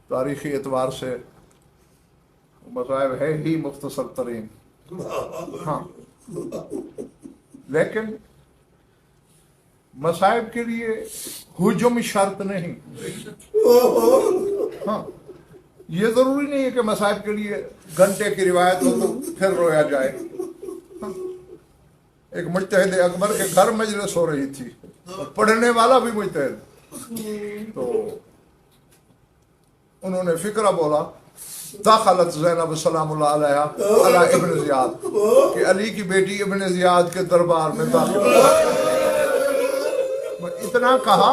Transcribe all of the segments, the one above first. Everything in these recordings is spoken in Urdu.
تاریخی اعتبار سے مصائب ہے ہی مختصر ترین، ہاں، لیکن مصائب کے لیے ہجوم شرط نہیں. ہاں، یہ ضروری نہیں ہے کہ مصائب کے لیے گھنٹے کی روایت ہو تو پھر رویا جائے. ہاں، ایک مجتہد اکبر کے گھر مجلس ہو رہی تھی، پڑھنے والا بھی مجتہد، تو انہوں نے فکرہ بولا، داخلت زینب سلام اللہ علیہ علی ابن زیاد، کہ علی کی بیٹی ابن زیاد کے دربار میں داخل. اتنا کہا،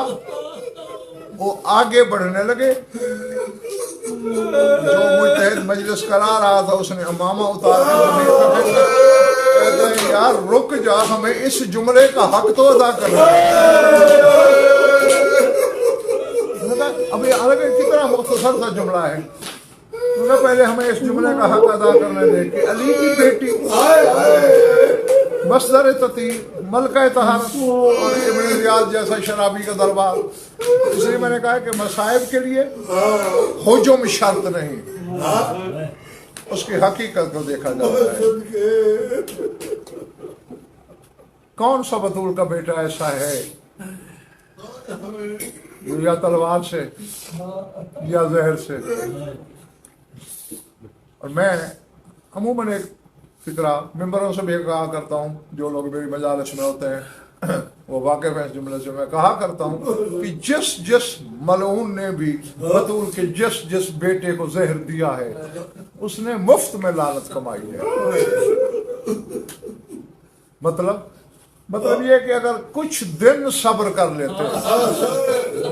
وہ آگے بڑھنے لگے. جو مجتہد مجلس کرا رہا تھا اس نے امامہ اتار کے کہتے ہیں یار رک جا، ہمیں اس جملے کا حق تو ادا کرنا ہے. ابھی الگ کتنا مختصر سا جملہ ہے، پہلے ہمیں اس جملے کا حق ادا کرنے دے کہ علی کی بیٹی مصدر تطہیر، ملکہ طہارت، اور ابن زیاد جیسا شرابی کا دربار. اس لیے میں نے کہا کہ مصائب کے لیے ہجوم شرط نہیں، اس کی حقیقت کو دیکھا جاتا ہے. کون سا بطول کا بیٹا ایسا ہے جو یا تلوار سے یا زہر سے. اور میں عموماً ایک فکرہ ممبروں سے بھی کہا کرتا ہوں، جو لوگ میری مجالس میں ہوتے ہیں وہ واقف ہیں اس جملے سے. میں کہا کرتا ہوں کہ جس ملعون نے بھی بطول کے جس بیٹے کو زہر دیا ہے اس نے مفت میں لعنت کمائی ہے. مطلب یہ کہ اگر کچھ دن صبر کر لیتے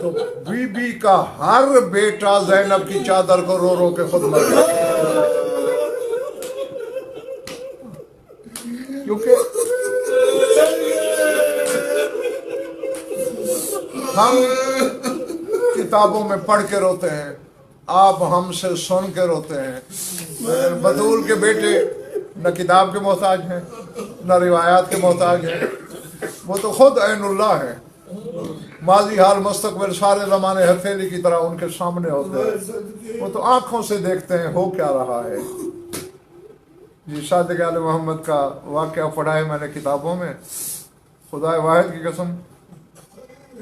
تو بی بی کا ہر بیٹا زینب کی چادر کو رو رو کے خود مر گیا. کیونکہ ہم کتابوں میں پڑھ کے روتے ہیں، آپ ہم سے سن کے روتے ہیں. بطول کے بیٹے نہ کتاب کے محتاج ہیں نہ روایات کے محتاج ہیں، وہ تو خود عین اللہ ہے. ماضی حال مستقبل سارے زمانے ہتھیلی کی طرح ان کے سامنے ہوتے ہیں، وہ تو آنکھوں سے دیکھتے ہیں ہو کیا رہا ہے. جی صادق آل محمد کا واقعہ پڑھا ہے میں نے کتابوں میں، خدا واحد کی قسم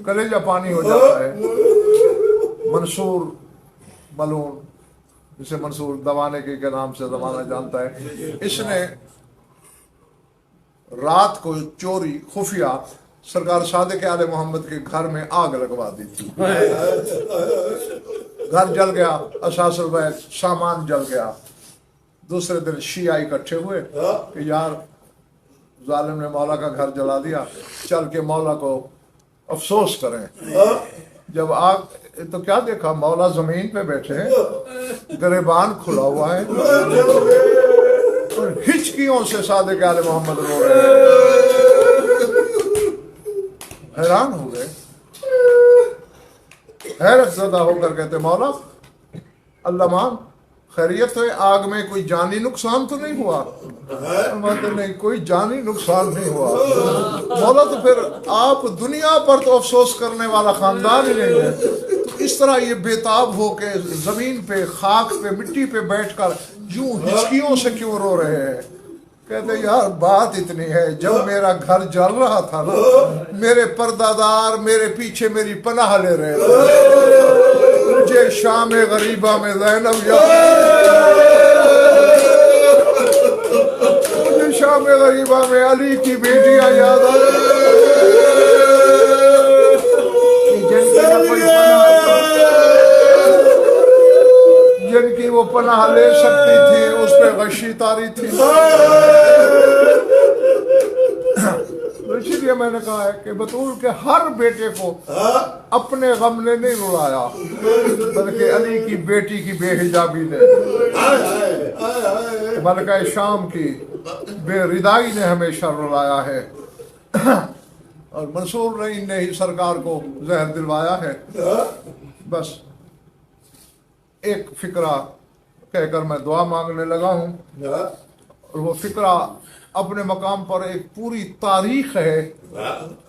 کلیجہ پانی ہو جاتا ہے. منصور ملعون، جسے منصور دوانگی کے نام سے زمانہ جانتا ہے، اس نے رات کو چوری خفیہ سرکار صادق آل محمد کے گھر میں آگ لگوا دی تھی. گھر جل گیا، اساس البیت سامان جل گیا. دوسرے دن شیعہ اکٹھے ہوئے کہ یار ظالم نے مولا کا گھر جلا دیا، چل کے مولا کو افسوس کریں. جب آگ تو کیا دیکھا، مولا زمین پہ بیٹھے ہیں، گریبان کھلا ہوا ہے، اور ہچکیوں سے صادق آل محمد رو رہے ہیں. حیران ہو گئے، حیرت زدہ ہو کر کہتے مولا اللہ مان خیریت ہے، آگ میں کوئی جانی نقصان تو نہیں ہوا؟ نہیں، کوئی جانی نقصان نہیں ہوا. مولا تو پھر آپ دنیا پر تو افسوس کرنے والا خاندان ہی نہیں ہے، تو اس طرح یہ بےتاب ہو کے زمین پہ خاک پہ مٹی پہ بیٹھ کر یوں ہچکیوں سے کیوں رو رہے ہیں؟ کہتے یار بات اتنی ہے، جب میرا گھر جل رہا تھا نا، میرے پردادار میرے پیچھے میری پناہ لے رہے تھے. مجھے شام غریبہ میں زینب مجھے شام غریبہ میں علی کی بیٹیاں یاد آ جن کی وہ پناہ لے سکتی تھی، اس پہ غشی تاری تھی. اسی لیے میں نے کہا ہے کہ بطول کے ہر بیٹے کو اپنے غم نے نہیں رلایا، بلکہ علی کی بیٹی کی بے حجابی نے، ملکہ شام کی بے ردائی نے ہمیشہ رلایا ہے. اور منصور رعین نے ہی سرکار کو زہر دلوایا ہے. بس ایک فکرہ کہہ کر میں دعا مانگنے لگا ہوں، اور وہ فکرہ اپنے مقام پر ایک پوری تاریخ ہے،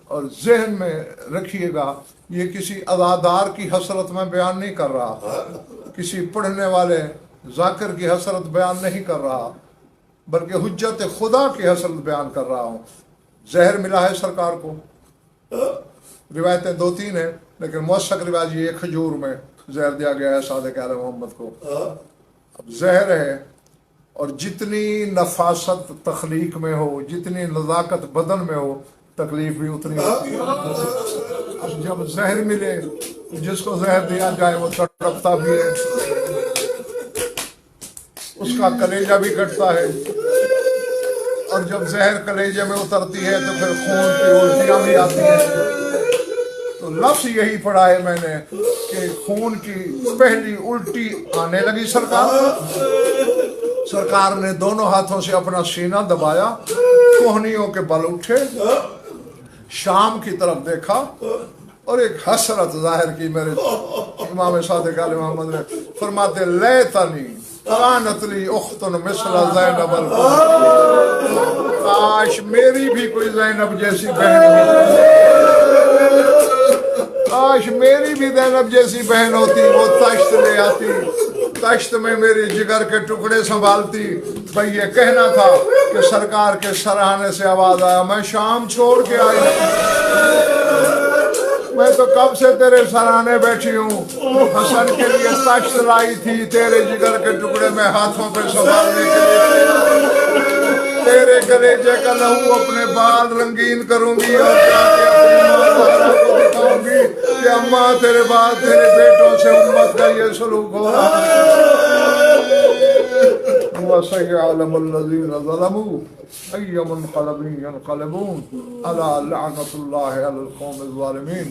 اور ذہن میں رکھیے گا یہ کسی ادادار کی حسرت میں بیان نہیں کر رہا. کسی پڑھنے والے ذاکر کی حسرت بیان نہیں کر رہا بلکہ حجت خدا کی حسرت بیان کر رہا ہوں۔ زہر ملا ہے سرکار کو، روایتیں 2-3 ہیں لیکن موثق روایت یہ کھجور میں زہر دیا گیا ہے صادق آل محمد کو۔ اب زہر ہے اور جتنی نفاست تخلیق میں ہو، جتنی نزاکت بدن میں ہو، تکلیف بھی اتنی ہوتی ہے۔ اب جب زہر ملے، جس کو زہر دیا جائے وہ تڑپتا بھی ہے، اس کا کلیجہ بھی کٹتا ہے، اور جب زہر کلیجے میں اترتی ہے تو پھر خون کی الٹیاں بھی آتی ہیں۔ تو لفظ یہی پڑھا ہے میں نے کہ خون کی پہلی الٹی آنے لگی سرکار نے دونوں ہاتھوں سے اپنا سینہ دبایا، کوہنیوں کے بل اٹھے، شام کی طرف دیکھا اور ایک حسرت ظاہر کی میرے امام صادق علیہ محمد نے۔ فرماتے لیتنی کانت لی اخت مثل زینب کاش میری بھی کوئی زینب جیسی بہن ہوتی، کاش میری بھی زینب جیسی بہن ہوتی، وہ تشت لے آتی، تشت میں میری جگر کے ٹکڑے سنبھالتی۔ بھئی یہ کہنا تھا کہ سرکار کے سراہنے سے آواز آیا میں شام چھوڑ کے آئی، میں تو کب سے تیرے سراہنے بیٹھی ہوں، حسن کے لیے تشت لائی تھی تیرے جگر کے ٹکڑے میں ہاتھوں پہ سنبھالنے کے لیے، تیرے کلیجے کا لہو اپنے بال رنگین کروں گی اور جا کے اپنی ماں زہرا کو دکھاؤں گی کہ اماں تیرے بعد تیرے بیٹوں سے امت کا یہ سلوک ہو رہا ہے۔ وَسَيَعْلَمُ الَّذِينَ ظَلَمُوا أَيَّ مُنقَلَبٍ يَنقَلِبُونَ أَلَا لَعْنَةُ اللَّهِ عَلَى الْقَوْمِ الظَّالِمِينَ۔